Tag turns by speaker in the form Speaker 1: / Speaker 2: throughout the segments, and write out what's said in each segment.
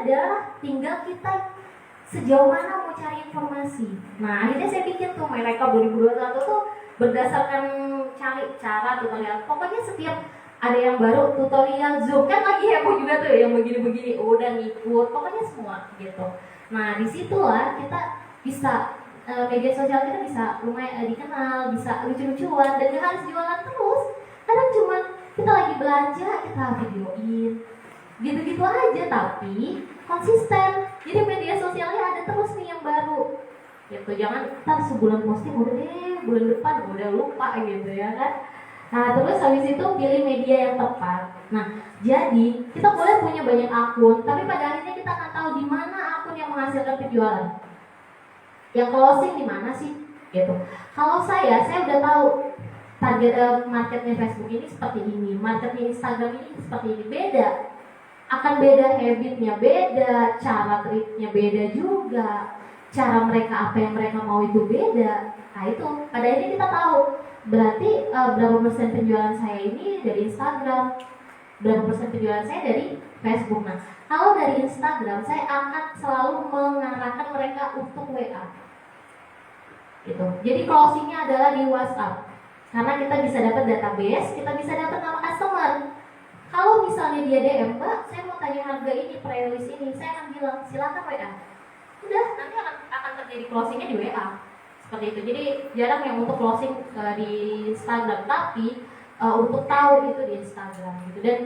Speaker 1: adalah tinggal kita sejauh mana mau cari informasi. Nah, akhirnya saya bikin tuh Myrekap 2021 tuh berdasarkan cari cara tutorial. Pokoknya setiap ada yang baru tutorial Zoom, kan lagi heboh juga tuh yang begini-begini, udah ngikut, pokoknya semua gitu. Nah, disitulah kita bisa media sosial kita bisa lumayan dikenal, bisa lucu-lucuan, dan gak harus jualan terus. Kadang cuma kita lagi belanja, kita videoin, gitu-gitu aja, tapi konsisten. Jadi media sosialnya ada terus nih yang baru gitu. Jangan ntar sebulan posting udah deh, bulan depan udah lupa gitu ya kan. Nah, terus habis itu pilih media yang tepat. Nah, jadi kita boleh punya banyak akun, tapi pada akhirnya kita akan tahu di mana akun yang menghasilkan penjualan. Yang closing di mana sih? Gitu. Kalau saya udah tahu target marketnya Facebook ini seperti ini, marketnya Instagram ini seperti ini, beda. Akan beda habitnya, beda, cara treatnya beda juga, cara mereka apa yang mereka mau itu beda. Nah itu, pada akhirnya kita tahu berarti berapa persen penjualan saya ini dari Instagram, berapa persen penjualan saya dari Facebook. Nah, kalau dari Instagram saya akan selalu mengarahkan mereka untuk WA. Gitu. Jadi closingnya adalah di WhatsApp, karena kita bisa dapat database, kita bisa dapat nama customer. Kalau misalnya dia DM, Mbak, saya mau tanya harga ini, pre-list ini, saya akan bilang silakan WA. Udah, nanti akan terjadi closingnya di WA. Seperti itu. Jadi jarang yang untuk closing di Instagram, tapi untuk tahu itu di Instagram gitu. Dan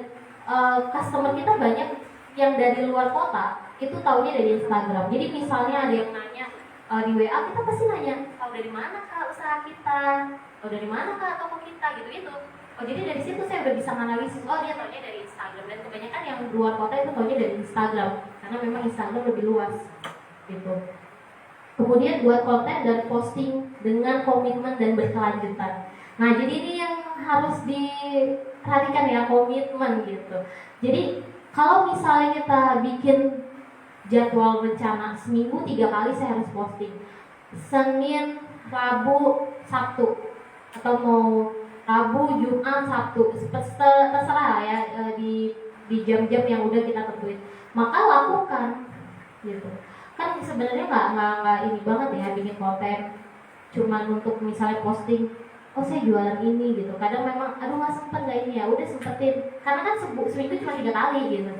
Speaker 1: customer kita banyak yang dari luar kota itu taunya dari Instagram. Jadi misalnya ada yang nanya di WA, kita pasti nanya, tahu dari mana kak usaha kita, tahu dari mana kak toko kita, gitu. Oh, jadi dari situ saya udah bisa menganalisis, oh dia taunya dari Instagram. Dan kebanyakan yang luar kota itu taunya dari Instagram, karena memang Instagram lebih luas gitu. Kemudian buat konten dan posting dengan komitmen dan berkelanjutan. Nah, jadi ini yang harus diperhatikan ya, komitmen gitu. Jadi kalau misalnya kita bikin jadwal rencana seminggu 3 kali saya harus posting, Senin, Rabu, Sabtu, atau mau Rabu, Jumat, Sabtu, terserah ya, di jam-jam yang udah kita tentuin. Maka lakukan gitu. Kan sebenarnya nggak ini banget ya bikin konten cuman untuk misalnya posting, oh saya jualan ini gitu. Kadang memang aduh nggak sempet nggak ini, ya udah sempetin, karena kan seminggu cuma 3 kali gitu.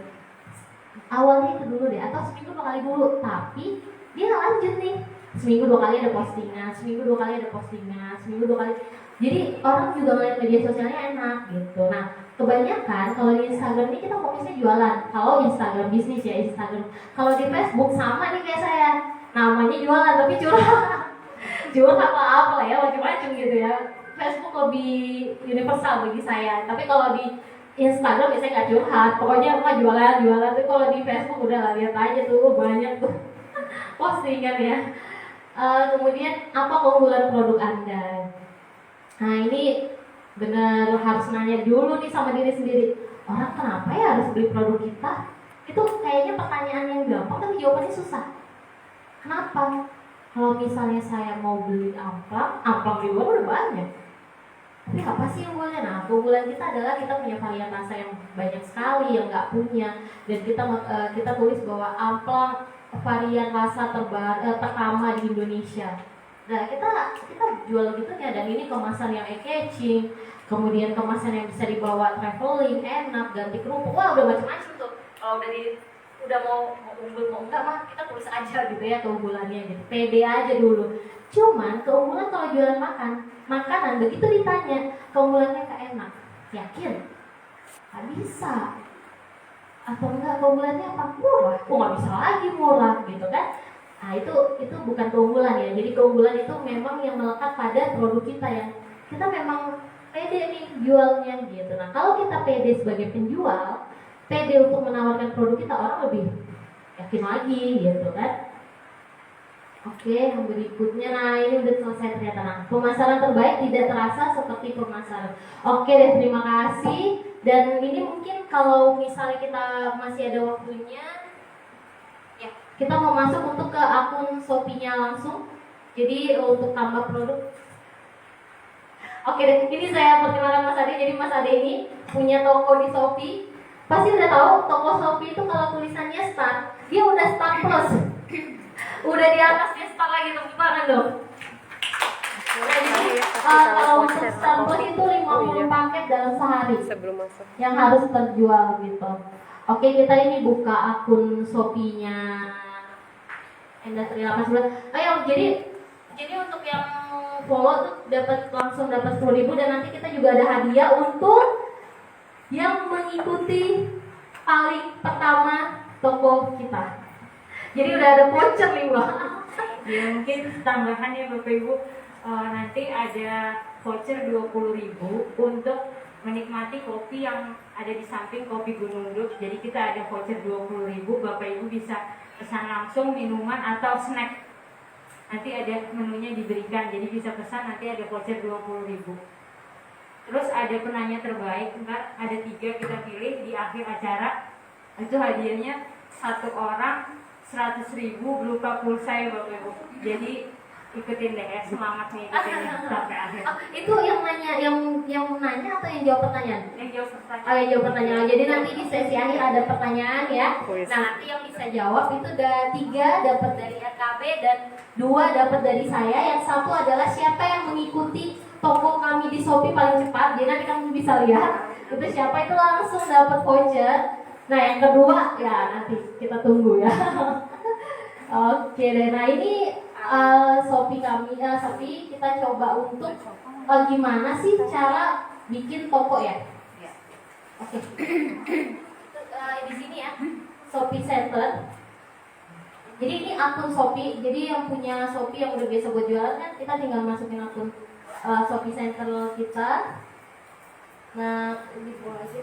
Speaker 1: Awalnya itu dulu deh, atau seminggu 2 kali dulu, tapi dia lanjut nih, seminggu 2 kali ada postingan, seminggu 2 kali ada postingan, seminggu 2 kali. Jadi orang juga ngeliat media sosialnya enak gitu. Nah, kebanyakan kalau di Instagram ini kita fokusnya jualan. Kalau Instagram bisnis ya Instagram. Kalau di Facebook sama nih kayak saya, namanya jualan tapi curhat. Curhat apa lah ya, macam-macam gitu ya. Facebook lebih universal bagi saya. Tapi kalau di Instagram biasanya nggak curhat. Pokoknya apa jualan. Tapi kalau di Facebook udah lah, lihat aja tuh banyak tuh postingan ya. Kemudian apa keunggulan produk Anda? Nah ini benar harus nanya dulu nih sama diri sendiri. Orang kenapa ya harus beli produk kita? Itu kayaknya pertanyaan yang gampang tapi jawabannya susah. Kenapa? Kalau misalnya saya mau beli amplang di luar udah banyak. Tapi apa sih unggulannya? Nah, keunggulan kita adalah kita punya varian rasa yang banyak sekali yang nggak punya. Dan kita tulis bahwa amplang varian rasa pertama di Indonesia. Nah, kita jual gitu ya, dan ini kemasan yang eye-catching, kemudian kemasan yang bisa dibawa traveling, enak, ganti kerupuk, wah udah macam-macam tuh. Kalau udah mau unggul mau enggak mah kita tulis aja gitu ya keunggulannya gitu. Pede aja dulu. Cuman keunggulan kalau jualan makanan begitu ditanya keunggulannya nggak enak, yakin? Nggak bisa. Atau enggak keunggulannya apa? Murah. Oh nggak bisa lagi murah gitu kan? Nah itu bukan keunggulan ya. Jadi keunggulan itu memang yang melekat pada produk kita yang kita memang pede nih jualnya gitu. Nah kalau kita pede sebagai penjual, pede untuk menawarkan produk kita, orang lebih yakin lagi gitu kan. Oke, yang berikutnya, nah ini udah selesai ternyata. Nah, pemasaran terbaik tidak terasa seperti pemasaran. Oke deh, terima kasih. Dan ini mungkin kalau misalnya kita masih ada waktunya, kita mau masuk untuk ke akun Shopee-nya langsung. Jadi untuk tambah produk. Oke deh, ini saya perkenalkan Mas Ade. Jadi Mas Ade ini punya toko di Shopee. Pasti udah tahu toko Shopee itu kalau tulisannya start, dia plus. Udah di atas gestar lagi, tepuk tangan dong. Kalau untuk sampel itu 50 paket dalam sehari
Speaker 2: sebelum masuk
Speaker 1: yang harus terjual gitu. Oke, kita ini buka akun Shopee-nya Endastri 89. Ayo, jadi untuk yang follow tuh langsung dapat 10.000 dan nanti kita juga ada hadiah untuk yang mengikuti paling pertama toko kita. Jadi udah ada voucher nih, Mbak.
Speaker 3: Ya mungkin tambahan ya Bapak Ibu, nanti ada voucher 20.000 untuk menikmati kopi yang ada di samping kopi Gunung Duk. Jadi kita ada voucher 20.000, Bapak Ibu bisa pesan langsung minuman atau snack. Nanti ada menunya diberikan, jadi bisa pesan, nanti ada voucher 20.000. Terus ada penanya terbaik, ntar ada 3 kita pilih di akhir acara. Itu hadiahnya 1 orang 100.000 berupa pulsa ya Bapak Ibu. Jadi ikutin deh ya, semangat nih ikutin sampai akhir.
Speaker 1: Itu yang nanya, yang nanya atau yang jawab pertanyaan?
Speaker 3: Yang jawab pertanyaan.
Speaker 1: Oh, yang jawab pertanyaan. Jadi nanti di sesi akhir ada pertanyaan ya. Nah, nanti yang bisa jawab itu ada 3 dapat dari RKB dan 2 dapat dari saya. Yang 1 adalah siapa yang mengikuti toko kami di Shopee paling cepat. Jadi nanti kamu bisa lihat itu siapa, itu langsung dapat voucher. Nah, yang kedua ya nanti kita tunggu ya. Oke deh. Nah, ini Shopee kami, Shopee kita coba untuk gimana sih cara bikin toko ya? Oke. Di sini ya, Shopee Center. Jadi ini akun Shopee. Jadi yang punya Shopee yang udah biasa buat jualan kan, kita tinggal masukin akun Shopee Center kita. Nah, ini boleh aja.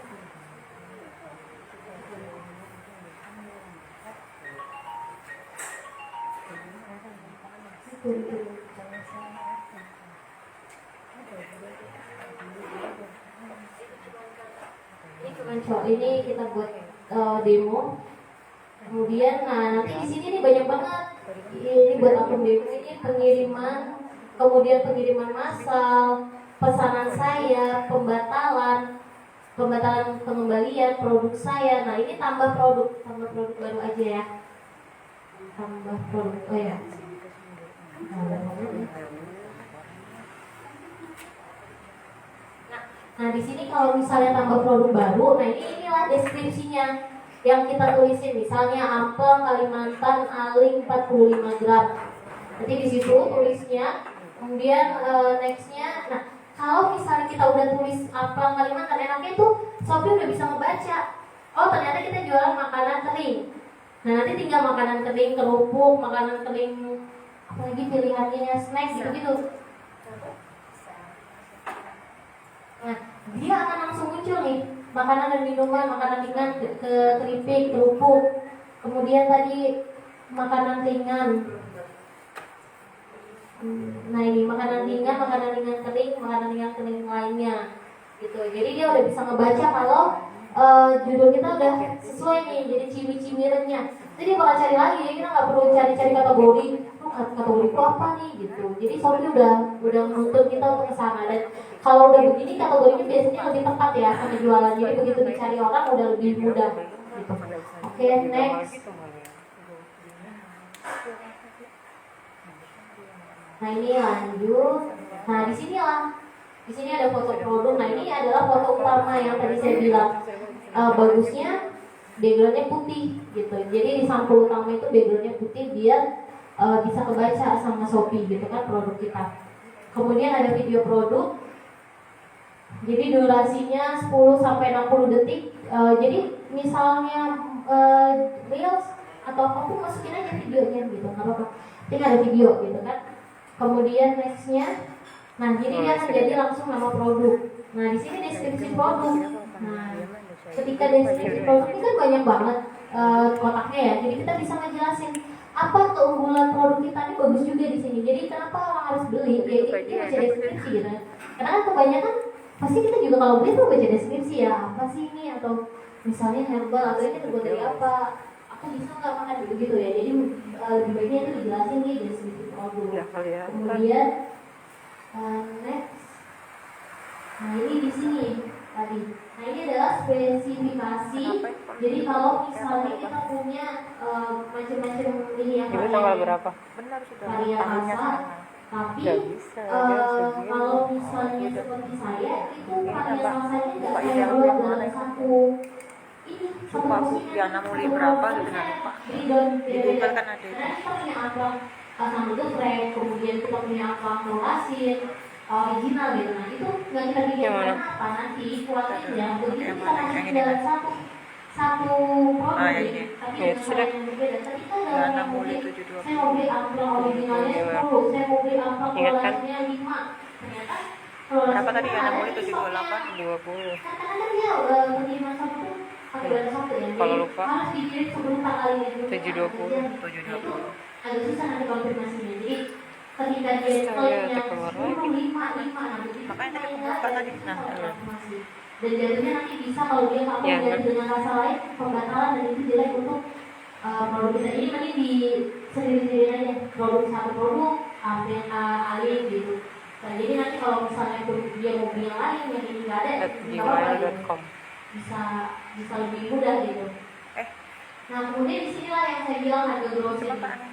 Speaker 1: Ini cuma ini kita buat demo. Kemudian, nah nanti di sini nih banyak banget. Ini buat akun demo, ini pengiriman, kemudian pengiriman massal, pesanan saya, pembatalan pengembalian produk saya. Nah ini tambah produk baru aja ya. Tambah produk, oh ya. Nah di sini kalau misalnya tambah produk baru, nah inilah deskripsinya yang kita tulisin. Misalnya apel Kalimantan Aling 45 gram. Nanti di situ tulisnya. Kemudian nextnya, nah kalau misalnya kita udah tulis apel Kalimantan, enaknya itu Shopee udah bisa ngebaca. Oh ternyata kita jualan makanan kering. Nah nanti tinggal makanan kering, kerupuk, makanan kering, apalagi pilihannya snack gitu-gitu. Nah, dia akan langsung muncul nih makanan dan minuman, makanan ringan, keripik, kerupuk. Kemudian tadi makanan ringan. Nah ini makanan ringan kering, makanan ringan kering lainnya. Gitu. Jadi dia udah bisa ngebaca kalau judul kita udah sesuai nih, jadi ciri-cirinya. Jadi dia bakal cari lagi, kita nggak perlu cari-cari kategori. Kategori itu apa nih gitu. Jadi Shopee udah menuntut kita untuk kesana. Dan kalau udah begini kategorinya biasanya lebih tepat ya sama jualan. Jadi begitu dicari orang udah lebih mudah. Gitu. Oke, next. Nah ini lanjut. Nah di sini ada foto produk. Nah ini adalah foto utama yang tadi saya bilang. Bagusnya backgroundnya putih gitu. Jadi di sampul utama itu backgroundnya putih biar bisa kebaca sama Shopee gitu kan produk kita. Kemudian ada video produk. Jadi durasinya 10 sampai 60 detik. Jadi misalnya reels atau apapun masukin aja videonya gitu, nggak apa-apa. Ini ada video gitu kan. Kemudian nextnya, nah jadi dia akan jadi langsung nama produk. Nah di sini deskripsi produk. Nah ketika deskripsi produk ini kan banyak banget kotaknya ya. Jadi kita bisa ngejelasin apa keunggulan produk kita ini bagus juga di sini. Jadi kenapa orang harus beli? Ya ini baca deskripsi gitu. Karena kan kebanyakan pasti kita juga kalau beli tuh baca deskripsi ya. Apa sih ini, atau misalnya herbal atau ini terbuat dari apa? Aku bisa nggak makan gitu ya. Jadi lebih baiknya itu dijelasin nih deskripsi produk. Kemudian next. Nah ini di sini tadi. Nah ini adalah spesifikasi. Jadi kalau misalnya kita punya macam-macam ini ya
Speaker 2: Ibu tanggal berapa? Benar sudah.
Speaker 1: varian
Speaker 2: Tahunnya
Speaker 1: rasa.
Speaker 2: sama.
Speaker 1: Tapi
Speaker 2: Nggak bisa. Dia segini.
Speaker 1: kalau misalnya seperti saya itu varian
Speaker 2: Pak.
Speaker 1: rasanya nggak
Speaker 2: Pak
Speaker 1: saya
Speaker 2: Ida
Speaker 1: buat
Speaker 2: yang
Speaker 1: dalam
Speaker 2: mana?
Speaker 1: satu ini satu
Speaker 2: Lupa, Bu.
Speaker 1: porsinya.
Speaker 2: Diana Muli
Speaker 1: Satu
Speaker 2: berapa
Speaker 1: porsi
Speaker 2: gitu
Speaker 1: saya
Speaker 2: nanti, Pak.
Speaker 1: beri daun
Speaker 2: Di Google
Speaker 1: beda-beda.
Speaker 2: kan ada itu.
Speaker 1: Karena kita punya abang sambal geprek, kemudian kita punya abang nolasin original gitu. Nah itu nggak kita bikin
Speaker 2: Yang mana?
Speaker 1: karena apa nanti kualitasnya begitu
Speaker 2: Yang
Speaker 1: kita
Speaker 2: mana?
Speaker 1: masuk
Speaker 2: Yang
Speaker 1: ke
Speaker 2: ini
Speaker 1: dalam
Speaker 2: kan?
Speaker 1: satu produk
Speaker 2: yang ini.
Speaker 1: tapi
Speaker 2: Ya,
Speaker 1: dengan
Speaker 2: sudah.
Speaker 1: varian yang berbeda. Ketika dalam
Speaker 2: Diana
Speaker 1: yang
Speaker 2: Muli
Speaker 1: beli
Speaker 2: 720.
Speaker 1: saya mau beli amplang originalnya
Speaker 2: Gimana?
Speaker 1: 10, saya mau beli amplang
Speaker 2: Ingat kan?
Speaker 1: kualitasnya 5. Ternyata
Speaker 2: Berapa tadi
Speaker 1: kualitasnya
Speaker 2: Diana
Speaker 1: ada
Speaker 2: Muli
Speaker 1: di stoknya.
Speaker 2: 728? 20.
Speaker 1: Kadang-kadang dia pengiriman satu tuh pakai bahan satu ya.
Speaker 2: Kalau
Speaker 1: Jadi
Speaker 2: lupa.
Speaker 1: harus dikirim sebelum tanggalnya dulu.
Speaker 2: 720.
Speaker 1: Agak susah nanti konfirmasinya. Jadi ketika dia
Speaker 2: Saya
Speaker 1: klaimnya
Speaker 2: keluar
Speaker 1: 10,
Speaker 2: lagi.
Speaker 1: 5, nah begitu
Speaker 2: Makanya tadi
Speaker 1: kita
Speaker 2: aku
Speaker 1: ingat
Speaker 2: buka
Speaker 1: dan
Speaker 2: tadi.
Speaker 1: kita
Speaker 2: Nah,
Speaker 1: tahu
Speaker 2: iya.
Speaker 1: konfirmasi. Dan jadinya nanti bisa kalau dia nggak mau
Speaker 2: Iya,
Speaker 1: ganti
Speaker 2: kan?
Speaker 1: dengan rasa lain pembatalan dan itu jelek untuk produk kita ini mending di sendiri-sendiri aja produk satu produk alih gitu. Nah, jadi nanti kalau misalnya dia mau beli yang lain yang ini nggak ada
Speaker 2: At
Speaker 1: bisa apa gitu.
Speaker 2: gmail.com.
Speaker 1: bisa lebih mudah gitu.
Speaker 2: Eh.
Speaker 1: Nah kemudian disinilah yang saya bilang harga grosir.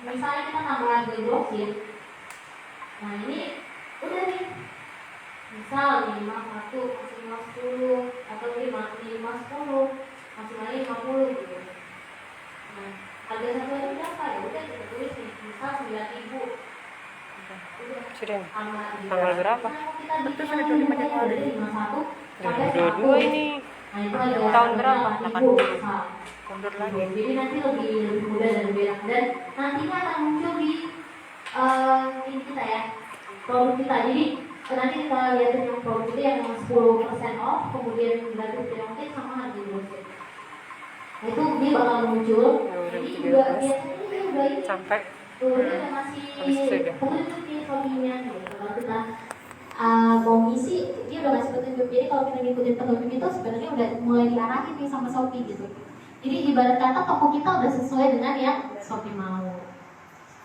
Speaker 1: Misalnya kita tambah harga grosir. Nah ini udah nih. Misal minimal 1, maksimal 10, atau minimal 10, maksimal 50 gitu. Nah, harga satuannya berapa ya? Udah kita tulis nih, misal 9.000. Udah.
Speaker 2: Sudah.
Speaker 1: Tanggal
Speaker 2: berapa?
Speaker 1: Kita bikin
Speaker 2: Betul, sudah 25 Januari.
Speaker 1: dari 51 sampai
Speaker 2: 2022 ini.
Speaker 1: Nah, itu ada
Speaker 2: Tahun berapa?
Speaker 1: 80.
Speaker 2: Mundur lagi.
Speaker 1: Jadi nanti lebih mudah dan lebih enak dan nantinya akan muncul di ini kita ya produk kita. Jadi nanti kita lihatin yang produk itu yang 10% off, kemudian gratis ongkir sama harga grosir. Nah, itu dia bakal muncul. Jadi juga biasanya ini udah ini
Speaker 2: Sampai
Speaker 1: tuh dia udah masih
Speaker 2: habis itu udah.
Speaker 1: petunjuk di shopee-nya gitu. Kalau kita mau ngisi dia udah ngasih petunjuk. Jadi kalau kita ngikutin petunjuk itu sebenarnya udah mulai diarahin nih sama Shopee gitu. Jadi ibarat kata toko kita udah sesuai dengan yang Shopee mau.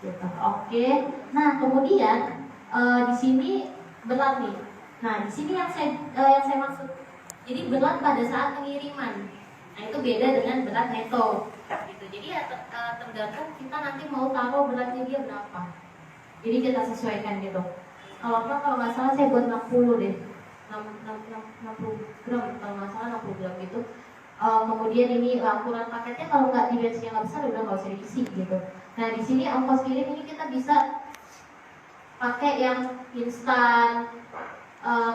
Speaker 1: Gitu. Oke. Nah kemudian di sini berat nih. Nah di sini yang saya maksud. Jadi berat pada saat pengiriman. Nah itu beda dengan berat neto. Gitu. Jadi ya tergantung kita nanti mau taruh beratnya dia berapa. Jadi kita sesuaikan gitu. Kalau nggak salah saya buat 60 deh. 60 gram kalau nggak salah 60 gram gitu. Kemudian ini ukuran paketnya kalau nggak dimensinya nggak besar udah nggak usah diisi gitu. Nah di sini ongkos kirim ini kita bisa pakai yang instan,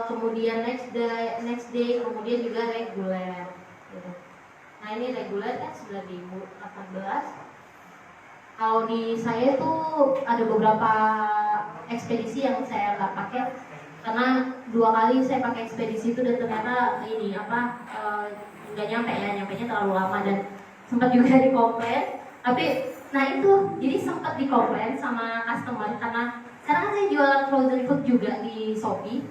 Speaker 1: kemudian next day, kemudian juga reguler. Gitu. Nah ini reguler kan 9.018. Kalau di saya tuh ada beberapa ekspedisi yang saya nggak pakai karena 2 kali saya pakai ekspedisi itu dan ternyata ini nggak nyampe ya, nyampenya terlalu lama dan sempat juga dikomplain. Tapi nah itu jadi sempat dikomplain sama customer karena kan saya jualan frozen food juga di Shopee,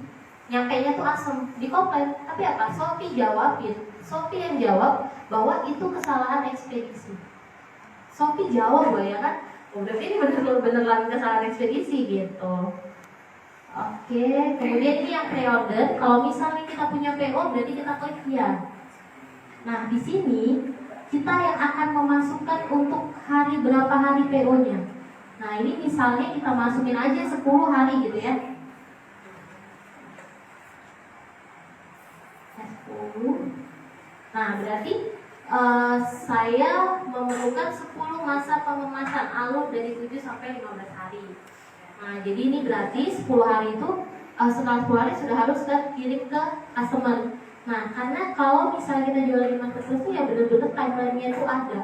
Speaker 1: nyampenya tuh asem, dikomplain. Tapi apa? Shopee yang jawab bahwa itu kesalahan ekspedisi. Shopee jawab ya kan, berarti ini beneran kesalahan ekspedisi gitu. Oke, kemudian ini yang pre-order. Kalau misalnya kita punya PO, berarti kita klik ya. Nah, di sini kita yang akan memasukkan untuk hari berapa hari PO-nya. Nah, ini misalnya kita masukin aja 10 hari gitu ya. 10. Nah, berarti saya memerlukan 10 masa pengemasan alur dari 7 sampai 15 hari. Nah, jadi ini berarti 10 hari itu setelah 10 hari sudah harus kirim ke customer. Nah, karena kalau misalnya kita jual di marketplace itu ya benar-benar timeline-nya itu ada.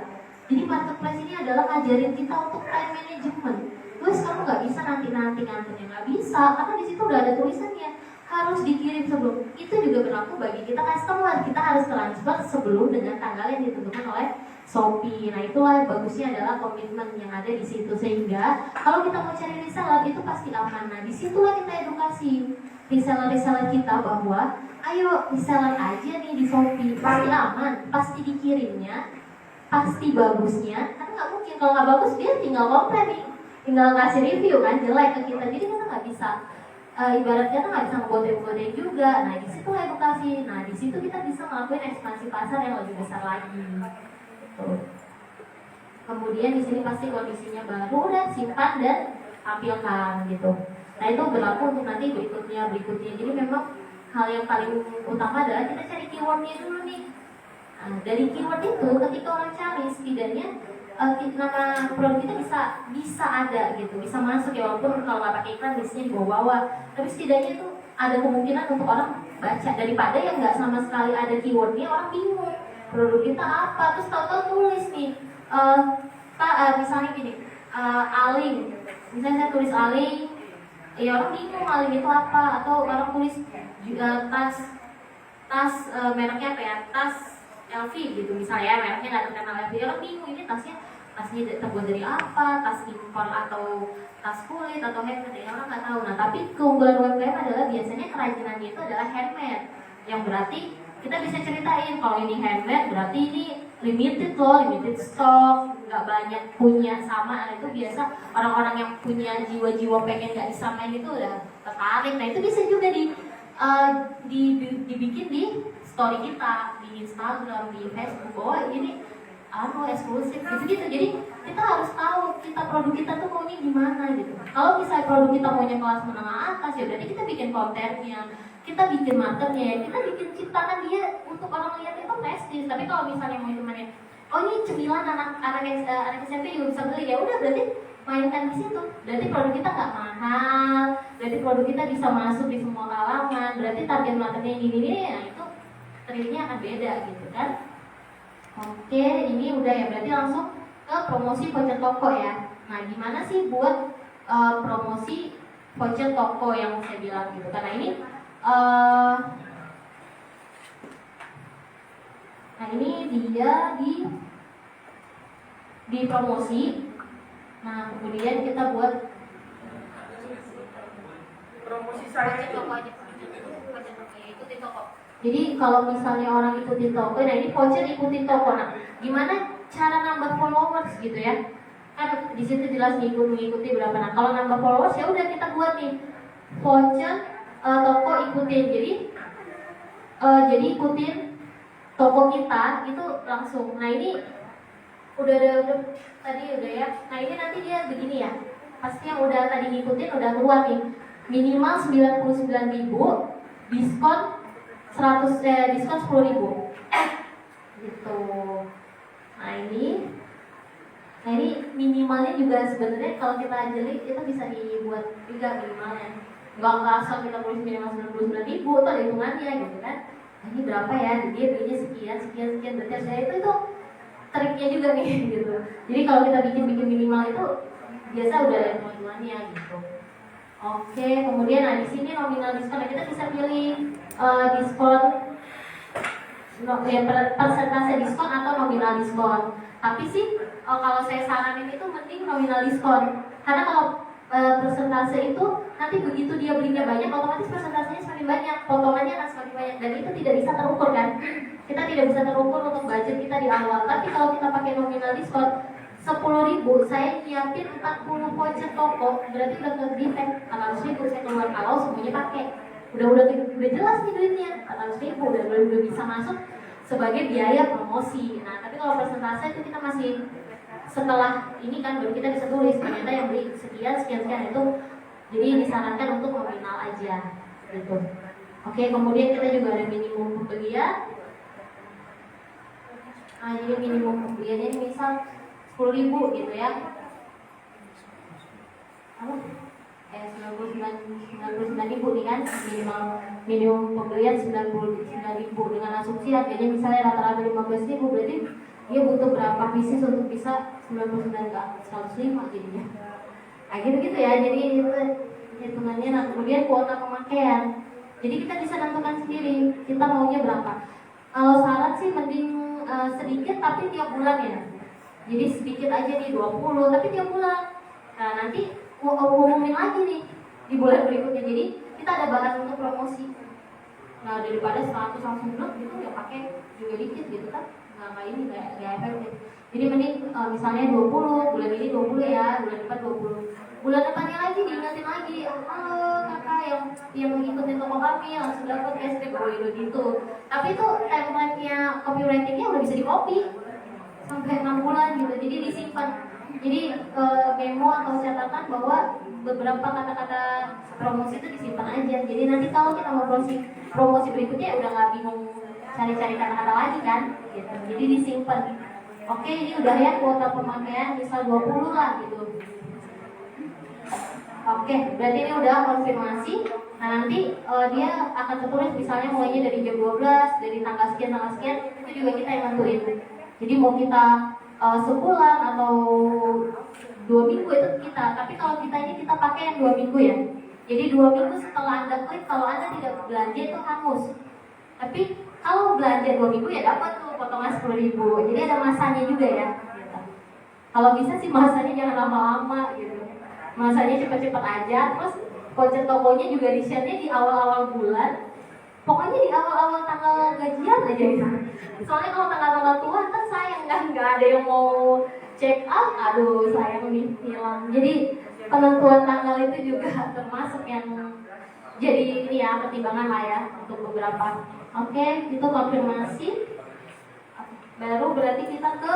Speaker 1: Jadi marketplace ini adalah ngajarin kita untuk time management. Terus kamu nggak bisa nanti nganternya, nggak bisa, karena di situ udah ada tulisannya harus dikirim sebelum. Itu juga berlaku bagi kita customer. Kita harus transfer sebelum dengan tanggal yang ditentukan oleh Shopee. Nah itulah bagusnya adalah komitmen yang ada di situ, sehingga kalau kita mau cari reseller itu pasti aman. Nah disitulah kita edukasi reseller kita bahwa ayo reseller aja nih di Shopee, pasti aman, pasti dikirimnya, pasti bagusnya. Karena nggak mungkin kalau nggak bagus dia tinggal komplain nih, tinggal ngasih review kan jelek ke kita. Jadi kita nggak bisa ibaratnya tuh nggak bisa ngegodeng juga. Nah di situ edukasi. Nah di situ kita bisa ngelakuin ekspansi pasar yang lebih besar lagi. Kemudian di sini pasti kondisinya baru, udah simpan dan tampilkan gitu. Nah itu berlaku untuk nanti berikutnya. Jadi memang hal yang paling utama adalah kita cari keywordnya dulu nih. Nah, dari keyword itu ketika orang cari setidaknya nama produk kita bisa ada gitu, bisa masuk ya, walaupun kalau nggak pakai iklan biasanya di bawah-bawah. Tapi setidaknya itu ada kemungkinan untuk orang baca, daripada yang nggak sama sekali ada keywordnya, orang bingung produk kita apa, terus tahu-tahu tulis nih Pak, misalnya gini, aling, misalnya saya tulis aling, ya orang bingung aling itu apa, atau orang tulis juga tas mereknya apa ya, tas LV gitu misalnya, mereknya nggak terkenal LV, orang bingung ini tasnya terbuat dari apa, tas impor atau tas kulit atau handmade, ya orang nggak tahu. Nah tapi keunggulan UMKM adalah biasanya kerajinannya itu adalah handmade, yang berarti kita bisa ceritain kalau ini handmade berarti ini limited loh, limited stock, nggak banyak punya sama. Nah itu biasa orang-orang yang punya jiwa-jiwa pengen nggak disamain itu udah tertarik. Nah itu bisa juga dibikin di story kita, di Instagram, di Facebook, oh ini eksklusif gitu-gitu. Jadi kita harus tahu produk kita tuh maunya gimana gitu. Kalau misalnya produk kita maunya kelas menengah atas, ya berarti kita bikin kontennya, kita bikin marketnya, kita bikin ciptakan dia untuk orang lihat itu prestis. Tapi kalau misalnya mau temannya, oh ini cemilan anak SMP juga bisa beli, ya udah berarti mainkan di situ. Berarti produk kita nggak mahal, berarti produk kita bisa masuk di semua kalangan, berarti target marketnya ini, ya itu triknya akan beda gitu kan. Oke, ini udah ya, berarti langsung ke promosi voucher toko ya. Nah gimana sih buat promosi voucher toko yang saya bilang gitu, karena ini nah ini dia di promosi. Nah kemudian kita buat
Speaker 2: Promosi saya itu.
Speaker 1: toko aja, ikutin toko. Jadi kalau misalnya orang ikutin toko, nah ini voucher ikutin toko. Nah gimana cara nambah followers gitu ya? Kan di situ jelas mengikuti berapa. Nah kalau nambah followers ya udah kita buat nih voucher toko ikutin. Jadi ikutin toko kita itu langsung. Nah ini udah tadi udah ya. Nah ini nanti dia begini ya. Pasti yang udah tadi ngikutin udah keluar nih. Minimal 99.000, diskon 10.000 gitu. Nah ini minimalnya juga sebenarnya kalau kita jeli itu bisa dibuat juga minimalnya. Nggak asal kita tulis minimal 99.000 itu ada hitungannya gitu kan. Nah, ini berapa ya? Jadi dia belinya sekian berarti saya itu triknya juga nih gitu. Jadi kalau kita bikin minimal itu biasa udah ada hitungannya gitu. Oke, kemudian nah di sini nominal diskon kita bisa pilih diskon persentase diskon atau nominal diskon. Tapi sih kalau saya saranin itu mending nominal diskon, karena kalau persentase itu nanti begitu dia belinya banyak, otomatis persentasenya semakin banyak, potongannya akan semakin banyak, dan itu tidak bisa terukur kan. Kita tidak bisa terukur untuk budget kita di awal. Tapi kalau kita pakai nominal diskon 10.000, saya nyiapin 40 voucher toko, berarti udah nge-defect 400.000 saya keluar kalau semuanya pakai. Udah jelas nih duitnya 400.000, udah bisa masuk sebagai biaya promosi. Nah tapi kalau persentase itu kita masih setelah ini kan baru kita bisa tulis ternyata yang beli sekian itu, jadi disarankan untuk nominal aja gitu. Oke, kemudian kita juga ada minimum pembelian. Nah jadi minimum pembeliannya ini misal 10.000 gitu ya. 99.000 nih kan, minimum pembelian 99.000 dengan asumsi harganya misalnya rata-rata 15.000, berarti dia butuh berapa pieces untuk bisa 99 ke 105 jadinya. Nah gitu ya, jadi itu hitungannya. Nah kemudian kuota pemakaian, jadi kita bisa tentukan sendiri kita maunya berapa. Kalau saran sih mending sedikit tapi tiap bulan ya. Jadi sedikit aja nih 20 tapi tiap bulan. Nah nanti umumin lagi nih di bulan berikutnya, jadi kita ada bahan untuk promosi. Nah daripada 100 langsung blok gitu ya pakai juga dikit gitu kan, nggak ini nggak efektif. Jadi mending misalnya 20 bulan ini 20 ya, bulan depan 20, bulan depannya lagi diingatin lagi, halo kakak yang mengikuti toko kami langsung dapat cashback gitu. Tapi itu template-nya copywriting-nya udah bisa di copy sampai 6 bulan gitu. Jadi disimpan. Jadi memo atau catatan bahwa beberapa kata-kata promosi itu disimpan aja. Jadi nanti kalau kita mau promosi berikutnya ya udah nggak bingung cari-cari kata-kata lagi kan gitu. Jadi disimpan. Oke, ini udah ya kuota pemakaian misal 20 lah gitu. Oke, berarti ini udah konfirmasi. Nah nanti dia akan tertulis misalnya mulainya dari jam 12, dari tanggal sekian, itu juga kita yang nentuin. Jadi mau kita sebulan atau 2 minggu itu kita. Tapi kalau kita ini kita pakai yang 2 minggu ya. Jadi 2 minggu setelah Anda klik, kalau Anda tidak belanja itu hangus. Tapi kalau belanja 2 minggu ya dapat tuh potongan 10.000. Jadi ada masanya juga ya. Gitu. Kalau bisa sih masanya jangan lama-lama gitu. Masanya cepet-cepet aja. Terus voucher tokonya juga di-share-nya di awal-awal bulan. Pokoknya di awal-awal tanggal gajian aja gitu. Soalnya kalau tanggal-tanggal tua kan sayang kan, nggak ada yang mau check out, aduh sayang nih hilang. Jadi penentuan tanggal itu juga termasuk yang jadi ini ya pertimbangan lah ya untuk beberapa. Oke, itu konfirmasi. Baru berarti kita ke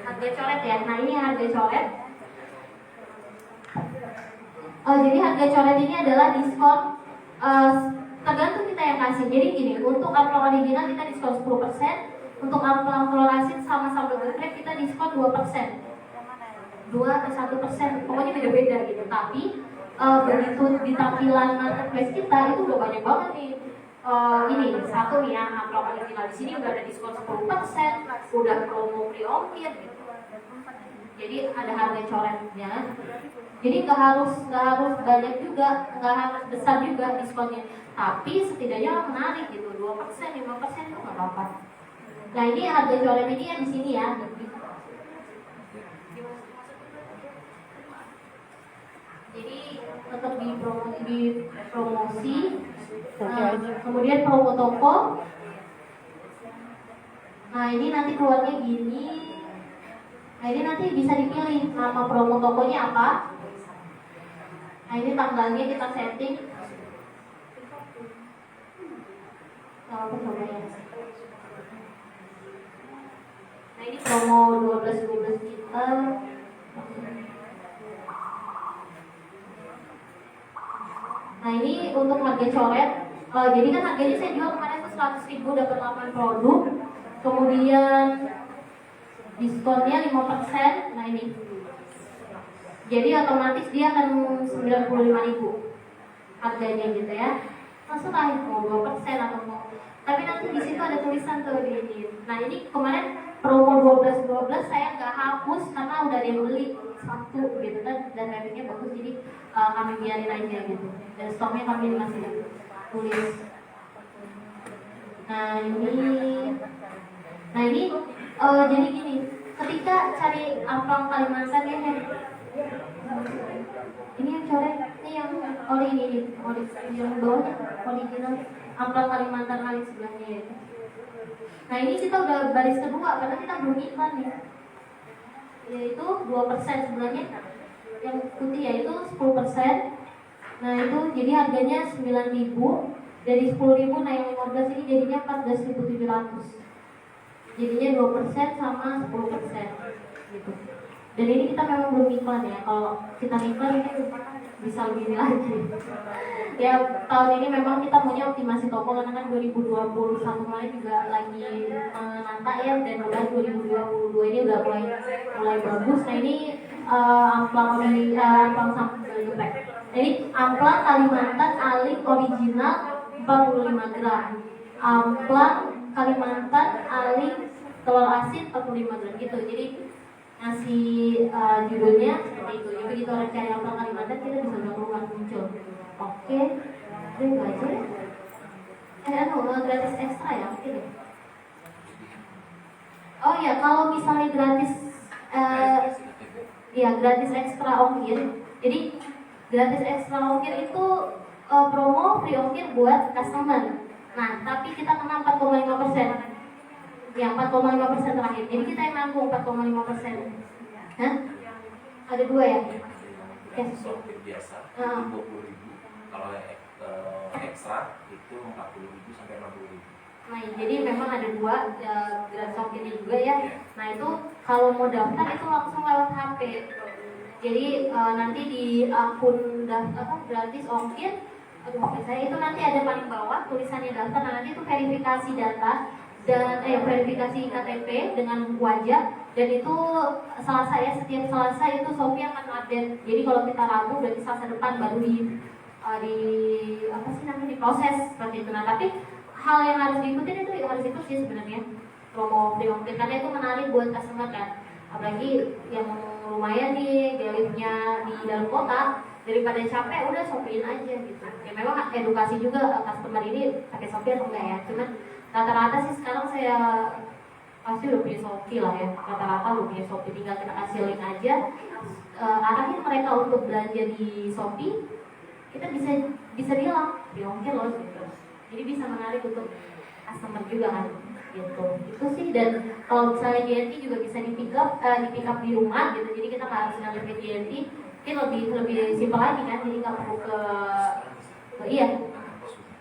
Speaker 1: harga coret ya. Nah ini harga coret. Jadi harga coret ini adalah diskon. Tergantung kita yang kasih. Jadi gini, untuk amplop original kita diskon 10%, untuk amplop rasit sama sambal geprek kita diskon 2%. 2 atau 1%, pokoknya beda-beda gitu. Tapi begitu di tampilan marketplace kita itu udah banyak banget nih. Ini satu nih ya, amplop original di sini udah ada diskon 10%, udah promo free ongkir gitu. Jadi ada harga coretnya. Jadi nggak harus banyak juga, nggak harus besar juga diskonnya. Tapi setidaknya menarik gitu, 2%, 5% itu nggak apa-apa. Nah ini harga coret ini ya di sini ya. Jadi tetap di promosi, kemudian promo toko. Nah ini nanti keluarnya gini. Nah ini nanti bisa dipilih nama promo tokonya apa. Nah ini tanggalnya kita setting. Nah, aku coba ya. Nah ini promo 12 kita. Nah ini untuk harga coret. Jadi kan harganya saya jual kemarin tuh 100.000 dapat 8 produk. Kemudian diskonnya 5%. Nah ini. Jadi otomatis dia akan 95.000 harganya gitu ya. Maksud lah mau 2% atau mau. Tapi nanti di situ ada tulisan tuh di ini. Nah ini kemarin promo 12 saya nggak hapus karena udah ada yang beli satu gitu kan, dan ratingnya bagus, jadi kami biarin aja gitu. Dan stoknya kami masih tulis. Nah ini jadi gini, ketika cari amplop Kalimantan ya, ini yang coret, ini yang oli yang bawahnya original amplop Kalimantan kali sebelahnya ya. Nah ini kita udah baris kedua karena kita belum iklan nih, yaitu 2% sebelahnya yang putih yaitu 10%. Nah itu jadi harganya 9.000, dari 10.000 naik 15 ini jadinya 14.700. Jadinya 2% sama 10% gitu. Dan ini kita memang belum iklan ya. Kalau kita iklan ini bisa lebih lagi. Ya tahun ini memang kita punya optimasi toko karena kan 2021 kemarin juga lagi menata ya, dan udah 2022 ini udah mulai bagus. Nah ini amplang geprek. Jadi amplang Kalimantan Aling original 45 gram. Amplang Kalimantan Aling telur asin 45 gram gitu. Jadi ngasih judulnya seperti itu. Jadi begitu orang cari amplang Kalimantan kita bisa udah keluar muncul. Oke, itu aja ya. Gratis ekstra ya mungkin ya. Oh ya, kalau misalnya gratis ya gratis ekstra ongkir. Jadi gratis ekstra ongkir itu promo free ongkir buat customer. Nah, tapi kita kena 4,5%. Ya, 4,5% terakhir. Jadi kita yang nanggung 4,5%. Hah? Ada dua ya?
Speaker 4: Gratis ongkir biasa 20.000. Kalau ekstra itu 40.000 sampai 60.000.
Speaker 1: Nah, jadi memang ada dua Grand Shopee juga ya. Nah itu kalau mau daftar itu langsung lewat HP. Jadi nanti di akun gratis ongkir, aduh HP saya itu nanti ada paling bawah tulisannya daftar. Nah, nanti itu verifikasi data dan verifikasi KTP dengan wajah, dan itu Selasa ya, setiap Selasa itu Shopee akan update. Jadi kalau kita Rabu berarti Selasa depan baru di apa sih namanya, diproses seperti itu. Nah tapi hal yang harus diikutin itu harus ikut sih sebenarnya promo free ongkir, karena itu menarik buat customer kan, apalagi yang lumayan nih liftnya di dalam kota, daripada capek udah Shopee-in aja gitu. Ya memang edukasi juga customer ini pakai Shopee atau enggak ya, cuman rata-rata sih sekarang saya pasti udah punya Shopee lah ya, rata-rata udah punya Shopee, tinggal kita kasih link aja, arahin mereka untuk belanja di Shopee, kita bisa bilang di ongkir loh gitu. Jadi bisa menarik untuk customer juga kan gitu. Itu sih. Dan kalau misalnya JNT juga bisa di pick up di rumah gitu, jadi kita nggak harus ngambil ke JNT, mungkin lebih simpel lagi kan, jadi nggak perlu ke iya.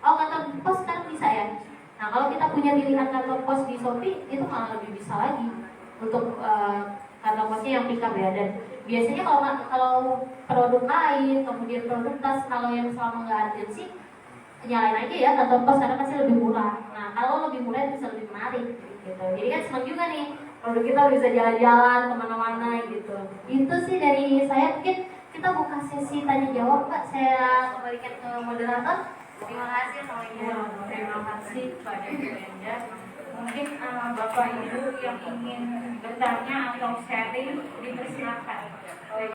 Speaker 1: Oh, kantor pos sekarang bisa ya. Nah kalau kita punya pilihan kantor pos di Shopee itu malah lebih bisa lagi untuk kantor posnya yang pick up ya. Dan biasanya kalau produk lain, kemudian produk tas, kalau yang selama nggak urgensi, nyalain aja ya kantor pos karena pasti lebih murah. Nah kalau lebih murah itu bisa lebih menarik gitu. Jadi kan senang juga nih produk kita bisa jalan-jalan kemana-mana gitu. Itu sih dari saya. Mungkin kita buka sesi tanya jawab, Mbak. Saya kembalikan ke moderator. Terima kasih. Assalamualaikum.
Speaker 3: Terima kasih pada Bu Enda. Mungkin Bapak Ibu yang ingin bertanya atau sharing dipersilakan.